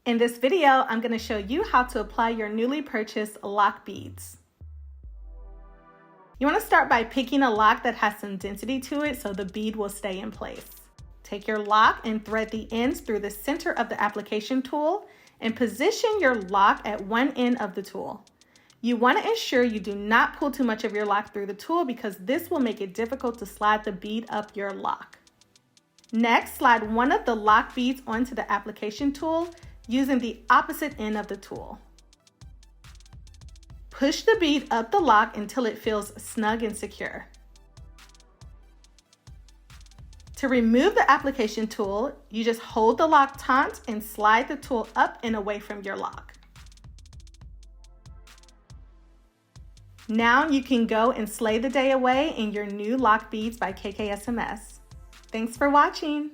In this video, I'm going to show you how to apply your newly purchased lock beads. You want to start by picking a lock that has some density to it so the bead will stay in place. Take your lock and thread the ends through the center of the application tool and position your lock at one end of the tool. You want to ensure you do not pull too much of your lock through the tool because this will make it difficult to slide the bead up your lock. Next, slide one of the lock beads onto the application tool using the opposite end of the tool. Push the bead up the lock until it feels snug and secure. To remove the application tool, you just hold the lock taut and slide the tool up and away from your lock. Now you can go and slay the day away in your new lock beads by KKSMS. Thanks for watching.